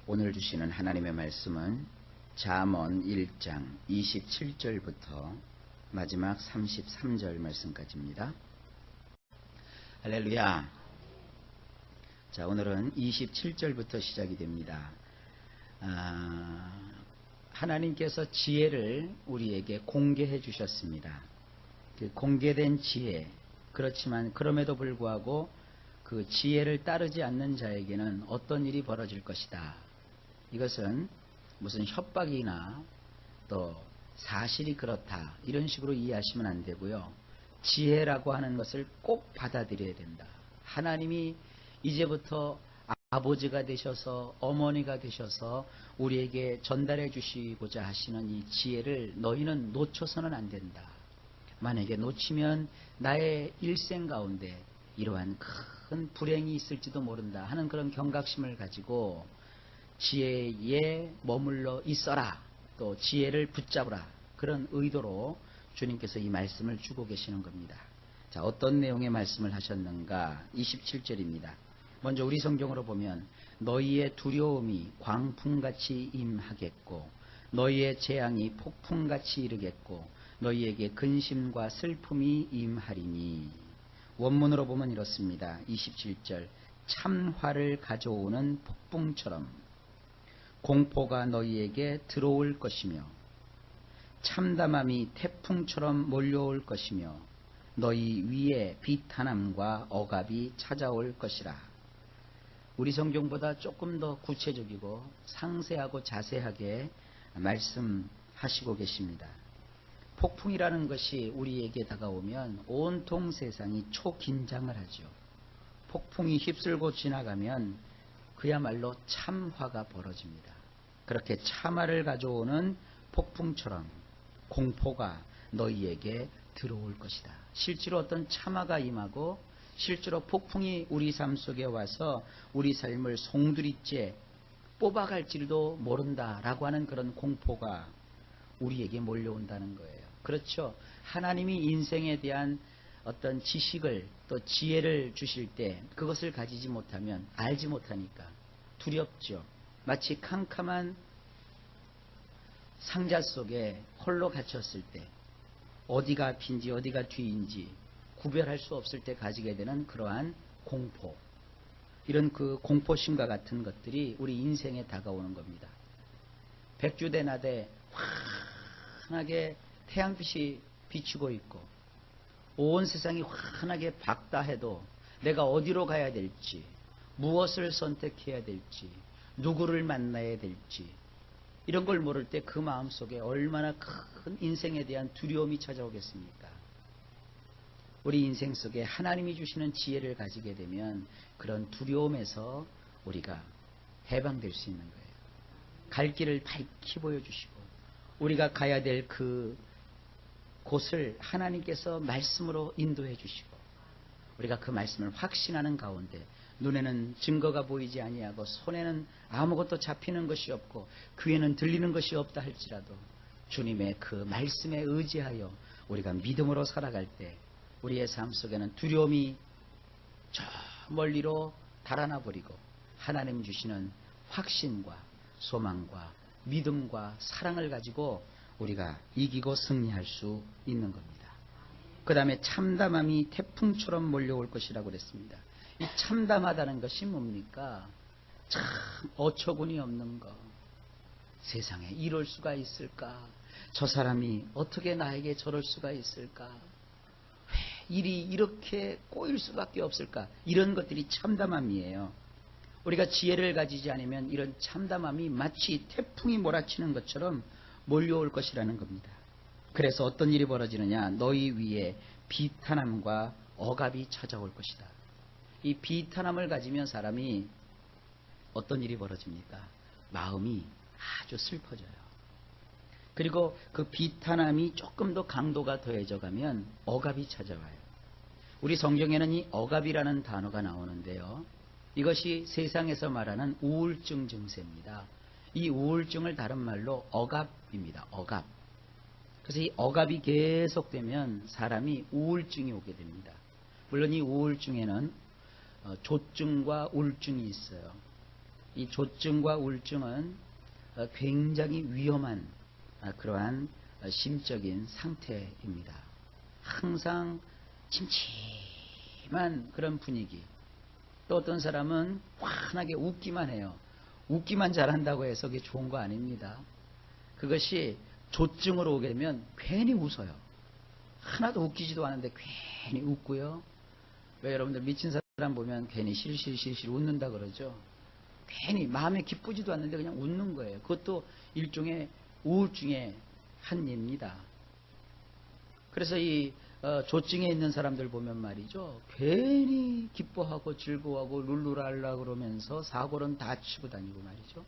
오늘 주시는 하나님의 말씀은 잠언 1장 27절부터 마지막 33절 말씀까지입니다. 할렐루야. 자, 오늘은 27절부터 시작이 됩니다. 하나님께서 지혜를 우리에게 공개해 주셨습니다. 그 공개된 지혜, 그렇지만 그럼에도 불구하고 그 지혜를 따르지 않는 자에게는 어떤 일이 벌어질 것이다. 이것은 무슨 협박이나 또 사실이 그렇다 이런 식으로 이해하시면 안 되고요. 지혜라고 하는 것을 꼭 받아들여야 된다. 하나님이 이제부터 아버지가 되셔서 어머니가 되셔서 우리에게 전달해 주시고자 하시는 이 지혜를 너희는 놓쳐서는 안 된다. 만약에 놓치면 나의 일생 가운데 이러한 큰 불행이 있을지도 모른다 하는 그런 경각심을 가지고 지혜에 머물러 있어라, 또 지혜를 붙잡으라, 그런 의도로 주님께서 이 말씀을 주고 계시는 겁니다. 자, 어떤 내용의 말씀을 하셨는가? 27절입니다. 먼저 우리 성경으로 보면 너희의 두려움이 광풍같이 임하겠고 너희의 재앙이 폭풍같이 이르겠고 너희에게 근심과 슬픔이 임하리니. 원문으로 보면 이렇습니다. 27절 참화를 가져오는 폭풍처럼 공포가 너희에게 들어올 것이며 참담함이 태풍처럼 몰려올 것이며 너희 위에 비탄함과 억압이 찾아올 것이라. 우리 성경보다 조금 더 구체적이고 상세하고 자세하게 말씀하시고 계십니다. 폭풍이라는 것이 우리에게 다가오면 온통 세상이 초긴장을 하죠. 폭풍이 휩쓸고 지나가면 그야말로 참화가 벌어집니다. 그렇게 참화를 가져오는 폭풍처럼 공포가 너희에게 들어올 것이다. 실제로 어떤 참화가 임하고 실제로 폭풍이 우리 삶 속에 와서 우리 삶을 송두리째 뽑아갈지도 모른다라고 하는 그런 공포가 우리에게 몰려온다는 거예요. 그렇죠. 하나님이 인생에 대한 어떤 지식을 또 지혜를 주실 때 그것을 가지지 못하면 알지 못하니까 두렵죠. 마치 캄캄한 상자 속에 홀로 갇혔을 때 어디가 앞인지 어디가 뒤인지 구별할 수 없을 때 가지게 되는 그러한 공포, 이런 그 공포심과 같은 것들이 우리 인생에 다가오는 겁니다. 백주대낮에 환하게 태양빛이 비추고 있고 온 세상이 환하게 밝다 해도 내가 어디로 가야 될지, 무엇을 선택해야 될지, 누구를 만나야 될지 이런 걸 모를 때 그 마음속에 얼마나 큰 인생에 대한 두려움이 찾아오겠습니까? 우리 인생 속에 하나님이 주시는 지혜를 가지게 되면 그런 두려움에서 우리가 해방될 수 있는 거예요. 갈 길을 밝히 보여주시고 우리가 가야 될 그 곳을 하나님께서 말씀으로 인도해 주시고 우리가 그 말씀을 확신하는 가운데 눈에는 증거가 보이지 아니하고 손에는 아무것도 잡히는 것이 없고 귀에는 들리는 것이 없다 할지라도 주님의 그 말씀에 의지하여 우리가 믿음으로 살아갈 때 우리의 삶 속에는 두려움이 저 멀리로 달아나 버리고 하나님 주시는 확신과 소망과 믿음과 사랑을 가지고 우리가 이기고 승리할 수 있는 겁니다. 그 다음에 참담함이 태풍처럼 몰려올 것이라고 그랬습니다. 이 참담하다는 것이 뭡니까? 참 어처구니 없는 거. 세상에 이럴 수가 있을까? 저 사람이 어떻게 나에게 저럴 수가 있을까? 왜 일이 이렇게 꼬일 수밖에 없을까? 이런 것들이 참담함이에요. 우리가 지혜를 가지지 않으면 이런 참담함이 마치 태풍이 몰아치는 것처럼 몰려올 것이라는 겁니다. 그래서 어떤 일이 벌어지느냐? 너희 위에 비탄함과 억압이 찾아올 것이다. 이 비탄함을 가지면 사람이 어떤 일이 벌어집니까? 마음이 아주 슬퍼져요. 그리고 그 비탄함이 조금 더 강도가 더해져 가면 억압이 찾아와요. 우리 성경에는 이 억압이라는 단어가 나오는데요. 이것이 세상에서 말하는 우울증 증세입니다. 이 우울증을 다른 말로 억압입니다. 억압. 그래서 이 억압이 계속되면 사람이 우울증이 오게 됩니다. 물론 이 우울증에는 조증과 우울증이 있어요. 이 조증과 우울증은 굉장히 위험한 그러한 심적인 상태입니다. 항상 침침한 그런 분위기. 또 어떤 사람은 환하게 웃기만 해요. 웃기만 잘한다고 해서 그게 좋은 거 아닙니다. 그것이 조증으로 오게 되면 괜히 웃어요. 하나도 웃기지도 않은데 괜히 웃고요. 왜 여러분들 미친 사람 보면 괜히 실실실실 웃는다 그러죠. 괜히 마음에 기쁘지도 않는데 그냥 웃는 거예요. 그것도 일종의 우울증의 한 예입니다. 그래서 이 조증에 있는 사람들 보면 말이죠. 괜히 기뻐하고 즐거워하고 룰루랄라 그러면서 사고는 다 치고 다니고 말이죠.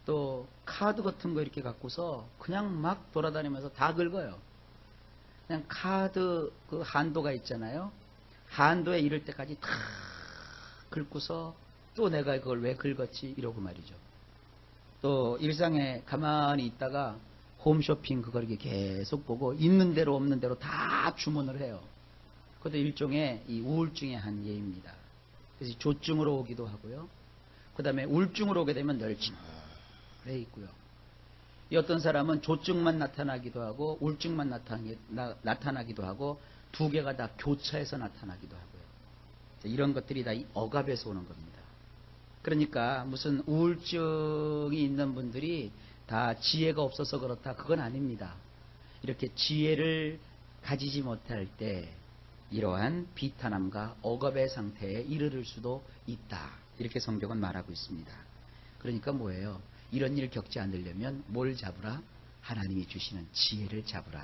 또 카드 같은 거 이렇게 갖고서 그냥 막 돌아다니면서 다 긁어요. 그냥 카드 그 한도가 있잖아요. 한도에 이를 때까지 다 긁고서 또 내가 그걸 왜 긁었지 이러고 말이죠. 또 일상에 가만히 있다가 홈쇼핑 그걸 이렇게 계속 보고 있는 대로 없는 대로 다 주문을 해요. 그것도 일종의 이 우울증의 한 예입니다. 그래서 조증으로 오기도 하고요. 그 다음에 우울증으로 오게 되면 늘 징그레 있고요. 이 어떤 사람은 조증만 나타나기도 하고 우울증만 나타나기도 하고 두 개가 다 교차해서 나타나기도 하고요. 이런 것들이 다 이 억압에서 오는 겁니다. 그러니까 무슨 우울증이 있는 분들이 다 지혜가 없어서 그렇다. 그건 아닙니다. 이렇게 지혜를 가지지 못할 때 이러한 비탄함과 억압의 상태에 이르를 수도 있다. 이렇게 성경은 말하고 있습니다. 그러니까 뭐예요? 이런 일 겪지 않으려면 뭘 잡으라? 하나님이 주시는 지혜를 잡으라.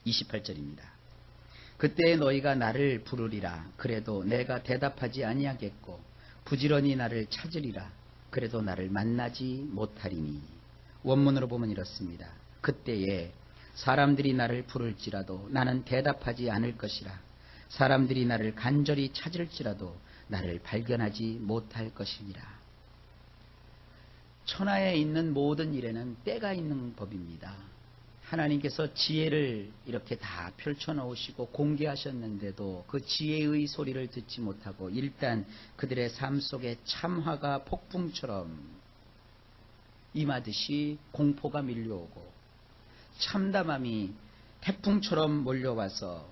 28절입니다. 그때 너희가 나를 부르리라. 그래도 내가 대답하지 아니하겠고 부지런히 나를 찾으리라. 그래도 나를 만나지 못하리니. 원문으로 보면 이렇습니다. 그때에 사람들이 나를 부를지라도 나는 대답하지 않을 것이라. 사람들이 나를 간절히 찾을지라도 나를 발견하지 못할 것이니라. 천하에 있는 모든 일에는 때가 있는 법입니다. 하나님께서 지혜를 이렇게 다 펼쳐놓으시고 공개하셨는데도 그 지혜의 소리를 듣지 못하고 일단 그들의 삶 속에 참화가 폭풍처럼 임하듯이 공포가 밀려오고 참담함이 태풍처럼 몰려와서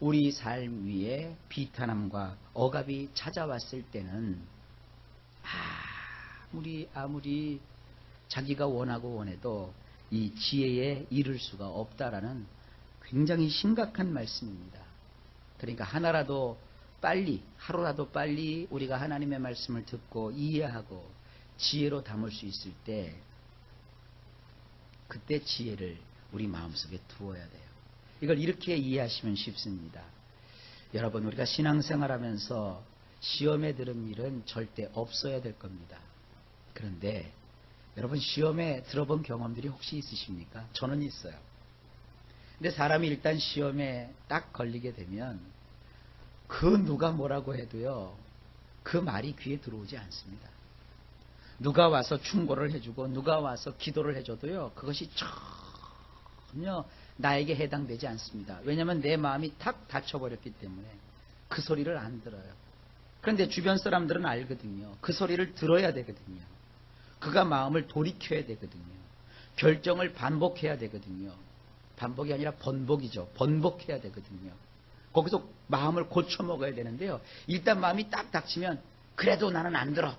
우리 삶 위에 비탄함과 억압이 찾아왔을 때는 아무리 자기가 원하고 원해도 이 지혜에 이를 수가 없다라는 굉장히 심각한 말씀입니다. 그러니까 하루라도 빨리 우리가 하나님의 말씀을 듣고 이해하고 지혜로 담을 수 있을 때 그때 지혜를 우리 마음속에 두어야 돼요. 이걸 이렇게 이해하시면 쉽습니다. 여러분, 우리가 신앙생활하면서 시험에 들은 일은 절대 없어야 될 겁니다. 그런데 여러분, 시험에 들어본 경험들이 혹시 있으십니까? 저는 있어요. 근데 사람이 일단 시험에 딱 걸리게 되면 그 누가 뭐라고 해도요, 그 말이 귀에 들어오지 않습니다. 누가 와서 충고를 해주고 누가 와서 기도를 해줘도요, 그것이 전혀 나에게 해당되지 않습니다. 왜냐하면 내 마음이 탁 닫혀버렸기 때문에 그 소리를 안 들어요. 그런데 주변 사람들은 알거든요. 그 소리를 들어야 되거든요. 그가 마음을 돌이켜야 되거든요. 결정을 반복해야 되거든요. 반복이 아니라 번복이죠. 번복해야 되거든요. 거기서 마음을 고쳐 먹어야 되는데요. 일단 마음이 딱 닥치면 그래도 나는 안 들어.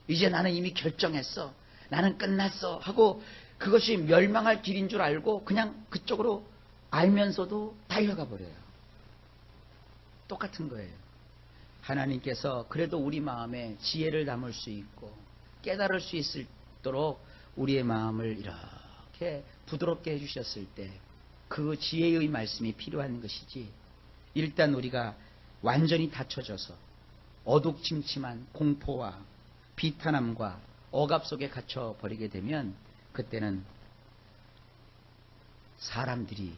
이제 나는 이미 결정했어. 나는 끝났어. 하고 그것이 멸망할 길인 줄 알고 그냥 그쪽으로 알면서도 달려가 버려요. 똑같은 거예요. 하나님께서 그래도 우리 마음에 지혜를 담을 수 있고 깨달을 수 있도록 우리의 마음을 이렇게 부드럽게 해주셨을 때 그 지혜의 말씀이 필요한 것이지, 일단 우리가 완전히 닫혀져서 어둑침침한 공포와 비탄함과 억압 속에 갇혀버리게 되면 그때는 사람들이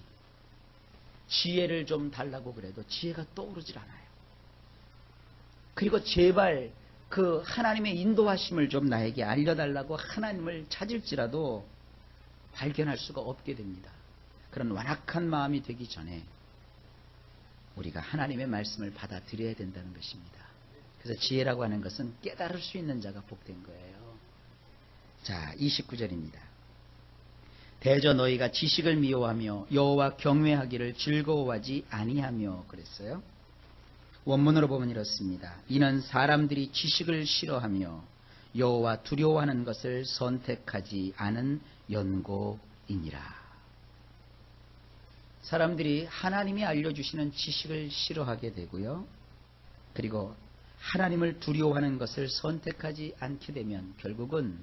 지혜를 좀 달라고 그래도 지혜가 떠오르질 않아요. 그리고 제발 그 하나님의 인도하심을 좀 나에게 알려달라고 하나님을 찾을지라도 발견할 수가 없게 됩니다. 그런 완악한 마음이 되기 전에 우리가 하나님의 말씀을 받아들여야 된다는 것입니다. 그래서 지혜라고 하는 것은 깨달을 수 있는 자가 복된 거예요. 자, 29절입니다. 대저 너희가 지식을 미워하며 여호와 경외하기를 즐거워하지 아니하며 그랬어요. 원문으로 보면 이렇습니다. 이는 사람들이 지식을 싫어하며 여호와 두려워하는 것을 선택하지 않은 연고이니라. 사람들이 하나님이 알려주시는 지식을 싫어하게 되고요. 그리고 하나님을 두려워하는 것을 선택하지 않게 되면 결국은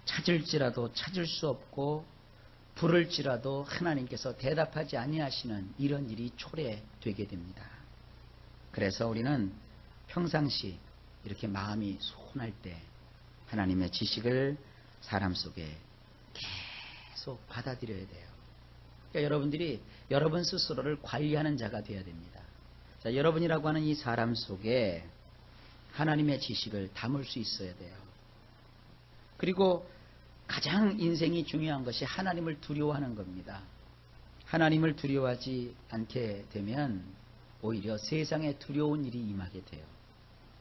찾을지라도 찾을 수 없고 부를지라도 하나님께서 대답하지 아니하시는 이런 일이 초래되게 됩니다. 그래서 우리는 평상시 이렇게 마음이 소원할 때 하나님의 지식을 사람 속에 계속 받아들여야 돼요. 그러니까 여러분들이 여러분 스스로를 관리하는 자가 되어야 됩니다. 자, 여러분이라고 하는 이 사람 속에 하나님의 지식을 담을 수 있어야 돼요. 그리고 가장 인생이 중요한 것이 하나님을 두려워하는 겁니다. 하나님을 두려워하지 않게 되면 오히려 세상에 두려운 일이 임하게 돼요.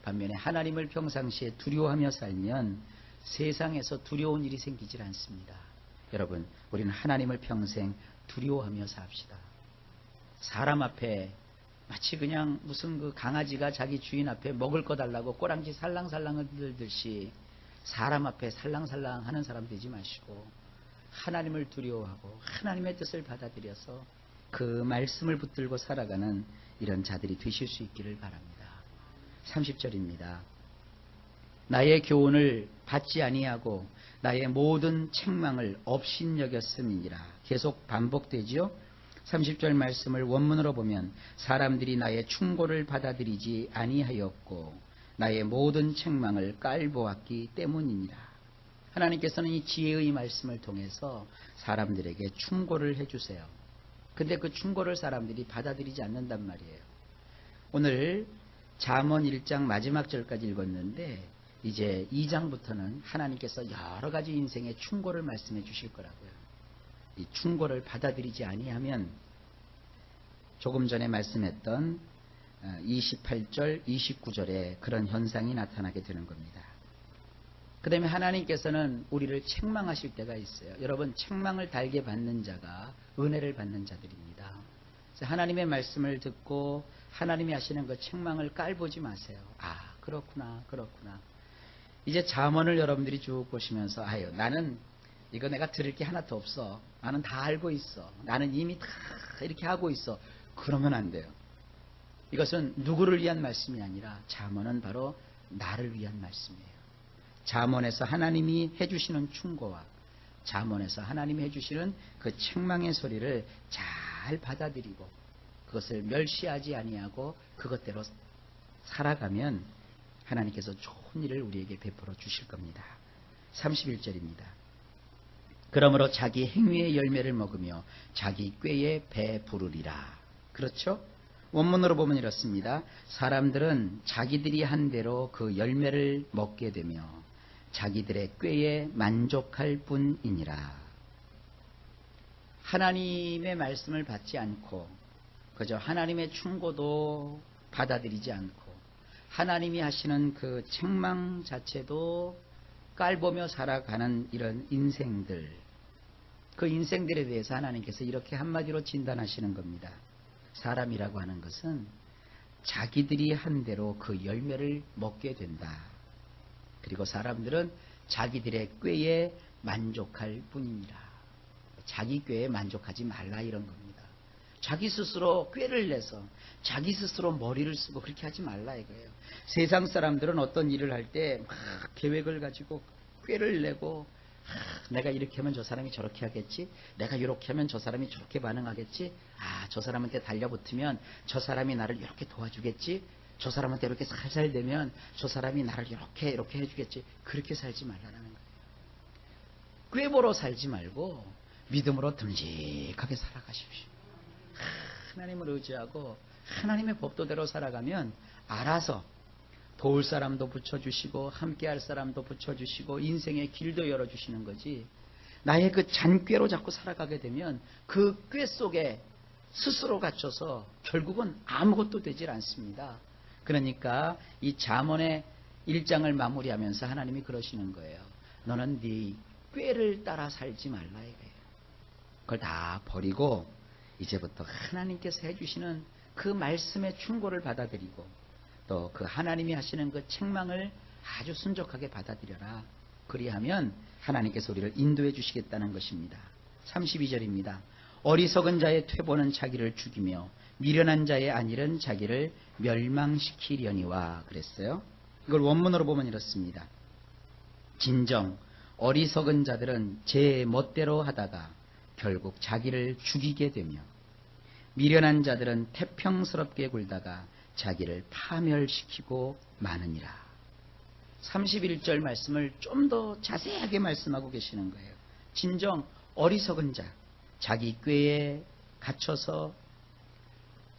반면에 하나님을 평상시에 두려워하며 살면 세상에서 두려운 일이 생기질 않습니다. 여러분, 우리는 하나님을 평생 두려워하며 삽시다. 사람 앞에 마치 그냥 무슨 그 강아지가 자기 주인 앞에 먹을 거 달라고 꼬랑지 살랑살랑 들듯이 사람 앞에 살랑살랑 하는 사람 되지 마시고 하나님을 두려워하고 하나님의 뜻을 받아들여서 그 말씀을 붙들고 살아가는 이런 자들이 되실 수 있기를 바랍니다. 30절입니다. 나의 교훈을 받지 아니하고 나의 모든 책망을 업신여겼음이니라. 계속 반복되지요. 30절 말씀을 원문으로 보면 사람들이 나의 충고를 받아들이지 아니하였고 나의 모든 책망을 깔보았기 때문이니라. 하나님께서는 이 지혜의 말씀을 통해서 사람들에게 충고를 해주세요. 근데 그 충고를 사람들이 받아들이지 않는단 말이에요. 오늘 잠언 1장 마지막 절까지 읽었는데 이제 2장부터는 하나님께서 여러 가지 인생의 충고를 말씀해 주실 거라고요. 이 충고를 받아들이지 아니하면 조금 전에 말씀했던 28절, 29절에 그런 현상이 나타나게 되는 겁니다. 그 다음에 하나님께서는 우리를 책망하실 때가 있어요. 여러분, 책망을 달게 받는 자가 은혜를 받는 자들입니다. 그래서 하나님의 말씀을 듣고 하나님이 하시는 그 책망을 깔보지 마세요. 아, 그렇구나, 그렇구나. 이제 잠언을 여러분들이 쭉 보시면서 아유, 나는 이거 내가 들을 게 하나도 없어. 나는 다 알고 있어. 나는 이미 다 이렇게 하고 있어. 그러면 안 돼요. 이것은 누구를 위한 말씀이 아니라 잠언은 바로 나를 위한 말씀이에요. 잠언에서 하나님이 해주시는 충고와 잠언에서 하나님이 해주시는 그 책망의 소리를 잘 받아들이고 그것을 멸시하지 아니하고 그것대로 살아가면 하나님께서 좋은 일을 우리에게 베풀어 주실 겁니다. 31절입니다. 그러므로 자기 행위의 열매를 먹으며 자기 꾀에 배부르리라. 그렇죠? 원문으로 보면 이렇습니다. 사람들은 자기들이 한 대로 그 열매를 먹게 되며 자기들의 꾀에 만족할 뿐이니라. 하나님의 말씀을 받지 않고 그저 하나님의 충고도 받아들이지 않고 하나님이 하시는 그 책망 자체도 깔보며 살아가는 이런 인생들, 그 인생들에 대해서 하나님께서 이렇게 한마디로 진단하시는 겁니다. 사람이라고 하는 것은 자기들이 한 대로 그 열매를 먹게 된다. 그리고 사람들은 자기들의 꾀에 만족할 뿐이니라. 자기 꾀에 만족하지 말라 이런 겁니다. 자기 스스로 꾀를 내서 자기 스스로 머리를 쓰고 그렇게 하지 말라 이거예요. 세상 사람들은 어떤 일을 할 때 막 계획을 가지고 꾀를 내고 내가 이렇게 하면 저 사람이 저렇게 하겠지, 내가 이렇게 하면 저 사람이 저렇게 반응하겠지, 아, 저 사람한테 달려붙으면 저 사람이 나를 이렇게 도와주겠지, 저 사람한테 이렇게 살살 되면 저 사람이 나를 이렇게 해주겠지. 그렇게 살지 말라는 거예요. 꾀보러 살지 말고 믿음으로 듬직하게 살아가십시오. 하나님을 의지하고 하나님의 법도대로 살아가면 알아서 도울 사람도 붙여주시고 함께할 사람도 붙여주시고 인생의 길도 열어주시는 거지. 나의 그 잔꾀로 자꾸 살아가게 되면 그 꾀 속에 스스로 갇혀서 결국은 아무것도 되질 않습니다. 그러니까 이 잠언의 1장을 마무리하면서 하나님이 그러시는 거예요. 너는 네 꾀를 따라 살지 말라 이거예요. 그걸 다 버리고 이제부터 하나님께서 해주시는 그 말씀의 충고를 받아들이고 또 그 하나님이 하시는 그 책망을 아주 순종하게 받아들여라. 그리하면 하나님께서 우리를 인도해 주시겠다는 것입니다. 32절입니다. 어리석은 자의 퇴보는 자기를 죽이며 미련한 자의 안일은 자기를 멸망시키려니와 그랬어요. 이걸 원문으로 보면 이렇습니다. 진정 어리석은 자들은 제 멋대로 하다가 결국 자기를 죽이게 되며 미련한 자들은 태평스럽게 굴다가 자기를 파멸시키고 마느니라. 31절 말씀을 좀 더 자세하게 말씀하고 계시는 거예요. 진정 어리석은 자, 자기 꾀에 갇혀서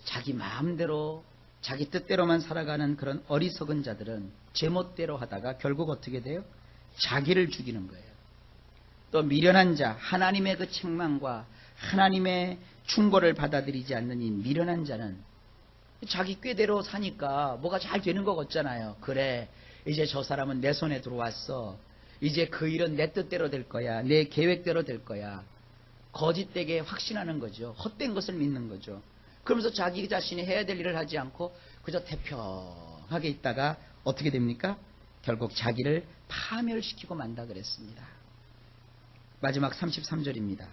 자기 마음대로 자기 뜻대로만 살아가는 그런 어리석은 자들은 제멋대로 하다가 결국 어떻게 돼요? 자기를 죽이는 거예요. 또 미련한 자, 하나님의 그 책망과 하나님의 충고를 받아들이지 않는 이 미련한 자는 자기 꾀대로 사니까 뭐가 잘 되는 것 같잖아요. 그래, 이제 저 사람은 내 손에 들어왔어. 이제 그 일은 내 뜻대로 될 거야. 내 계획대로 될 거야. 거짓되게 확신하는 거죠. 헛된 것을 믿는 거죠. 그러면서 자기 자신이 해야 될 일을 하지 않고 그저 태평하게 있다가 어떻게 됩니까? 결국 자기를 파멸시키고 만다 그랬습니다. 마지막 33절입니다.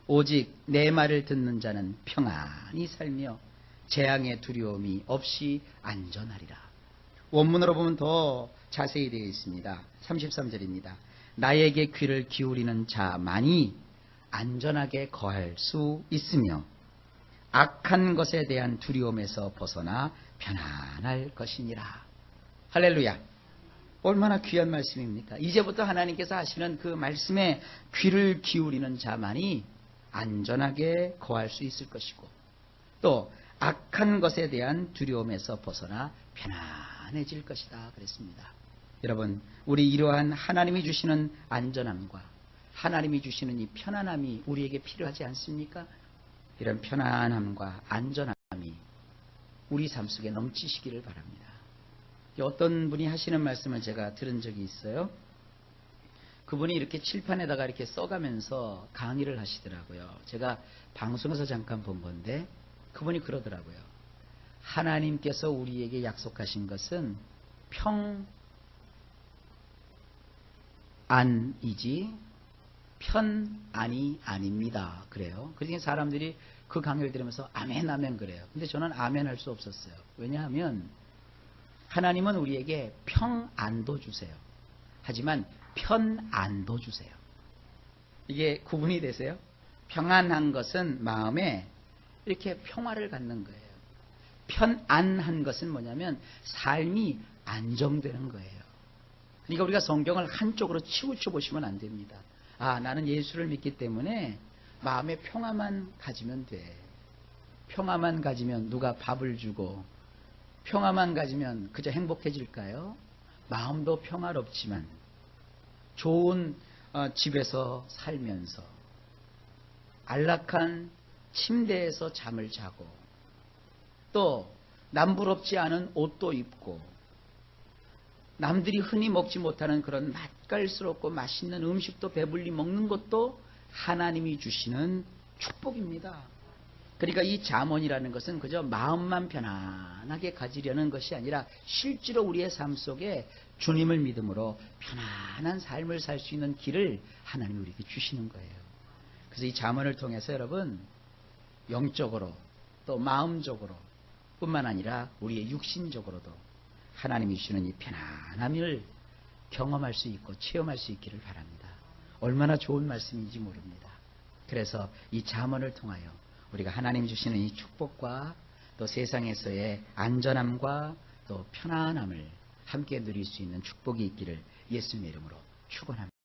오직 내 말을 듣는 자는 평안히 살며 재앙의 두려움이 없이 안전하리라. 원문으로 보면 더 자세히 되어 있습니다. 33절입니다. 나에게 귀를 기울이는 자만이 안전하게 거할 수 있으며 악한 것에 대한 두려움에서 벗어나 편안할 것이니라. 할렐루야. 얼마나 귀한 말씀입니까? 이제부터 하나님께서 하시는 그 말씀에 귀를 기울이는 자만이 안전하게 거할 수 있을 것이고 또 악한 것에 대한 두려움에서 벗어나 편안해질 것이다 그랬습니다. 여러분, 우리 이러한 하나님이 주시는 안전함과 하나님이 주시는 이 편안함이 우리에게 필요하지 않습니까? 이런 편안함과 안전함이 우리 삶 속에 넘치시기를 바랍니다. 어떤 분이 하시는 말씀을 제가 들은 적이 있어요. 그분이 이렇게 칠판에다가 이렇게 써가면서 강의를 하시더라고요. 제가 방송에서 잠깐 본 건데 그분이 그러더라고요. 하나님께서 우리에게 약속하신 것은 평안이지 편안이 아닙니다. 그래요. 그러니까 사람들이 그 강의를 들으면서 아멘 아멘 그래요. 근데 저는 아멘 할 수 없었어요. 왜냐하면 하나님은 우리에게 평안도 주세요. 하지만 편안도 주세요. 이게 구분이 되세요? 평안한 것은 마음에 이렇게 평화를 갖는 거예요. 편안한 것은 뭐냐면 삶이 안정되는 거예요. 그러니까 우리가 성경을 한쪽으로 치우쳐 보시면 안 됩니다. 아, 나는 예수를 믿기 때문에 마음에 평화만 가지면 돼. 평화만 가지면 누가 밥을 주고 평화만 가지면 그저 행복해질까요? 마음도 평화롭지만 좋은 집에서 살면서 안락한 침대에서 잠을 자고 또 남부럽지 않은 옷도 입고 남들이 흔히 먹지 못하는 그런 맛깔스럽고 맛있는 음식도 배불리 먹는 것도 하나님이 주시는 축복입니다. 그러니까 이 잠언이라는 것은 그저 마음만 편안하게 가지려는 것이 아니라 실제로 우리의 삶 속에 주님을 믿음으로 편안한 삶을 살 수 있는 길을 하나님이 우리에게 주시는 거예요. 그래서 이 잠언을 통해서 여러분 영적으로 또 마음적으로 뿐만 아니라 우리의 육신적으로도 하나님이 주시는 이 편안함을 경험할 수 있고 체험할 수 있기를 바랍니다. 얼마나 좋은 말씀인지 모릅니다. 그래서 이 잠언을 통하여 우리가 하나님 주시는 이 축복과 또 세상에서의 안전함과 또 편안함을 함께 누릴 수 있는 축복이 있기를 예수님의 이름으로 축원합니다.